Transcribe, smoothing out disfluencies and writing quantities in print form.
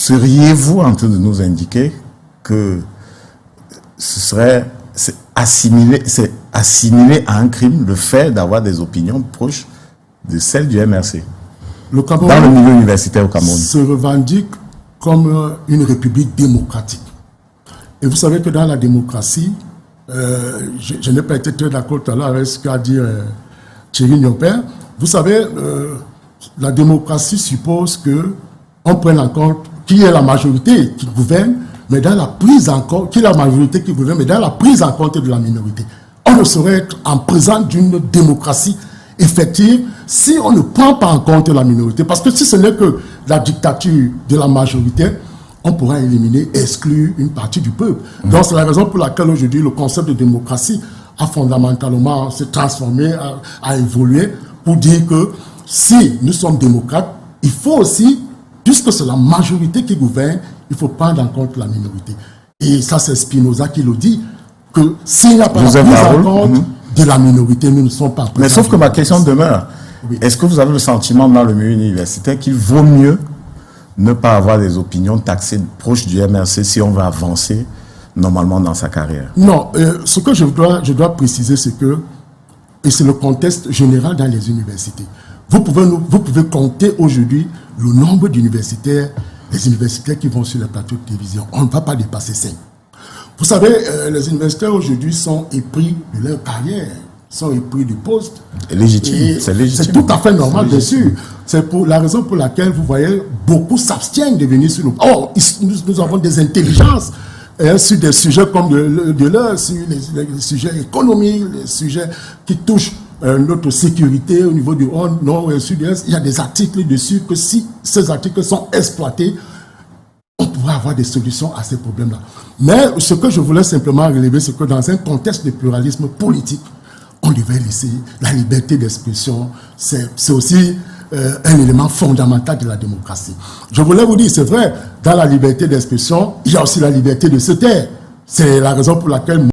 seriez-vous en train de nous indiquer que c'est assimilé à un crime le fait d'avoir des opinions proches de celles du MRC le Cameroun, dans le milieu universitaire au Cameroun, se revendique comme une république démocratique. Et vous savez que dans la démocratie, je n'ai pas été très d'accord tout à l'heure avec ce qu'a dit Thierry Nyopin. Vous savez, la démocratie suppose qu'on prenne en compte qui est la majorité qui gouverne, mais dans la prise en compte, qui est la majorité qui gouverne, mais dans la prise en compte de la minorité. On ne saurait être en présence d'une démocratie effective si on ne prend pas en compte la minorité. Parce que si ce n'est que la dictature de la majorité, on pourra éliminer, exclure une partie du peuple. Donc c'est la raison pour laquelle aujourd'hui le concept de démocratie a fondamentalement se transformé, a évolué, pour dire que si nous sommes démocrates, il faut aussi, puisque c'est la majorité qui gouverne, il faut prendre en compte la minorité. Et ça, c'est Spinoza qui le dit, que s'il n'y a pas la prise en compte de la minorité, nous ne sommes pas présents. Mais sauf que ma question demeure. Oui. Est-ce que vous avez le sentiment dans le milieu universitaire qu'il vaut mieux ne pas avoir des opinions taxées proches du MRC si on veut avancer normalement dans sa carrière? Non, ce que je dois préciser, c'est que, et c'est le contexte général dans les universités, vous pouvez compter aujourd'hui le nombre d'universitaires, les universitaires qui vont sur les plateaux de télévision. On ne va pas dépasser 5. Vous savez, les universitaires aujourd'hui sont épris de leur carrière, sont épris du poste. C'est légitime. C'est tout à fait normal, bien sûr. C'est pour la raison pour laquelle vous voyez beaucoup s'abstiennent de venir sur nous. Oh, nous avons des intelligences sur des sujets comme de l'heure, sur les sujets économiques, les sujets qui touchent notre sécurité au niveau du Nord et Sud-Est. Il y a des articles dessus que si ces articles sont exploités, on pourra avoir des solutions à ces problèmes-là. Mais ce que je voulais simplement relever, c'est que dans un contexte de pluralisme politique, on devait laisser la liberté d'expression. C'est aussi un élément fondamental de la démocratie. Je voulais vous dire, c'est vrai, dans la liberté d'expression, il y a aussi la liberté de se taire. C'est la raison pour laquelle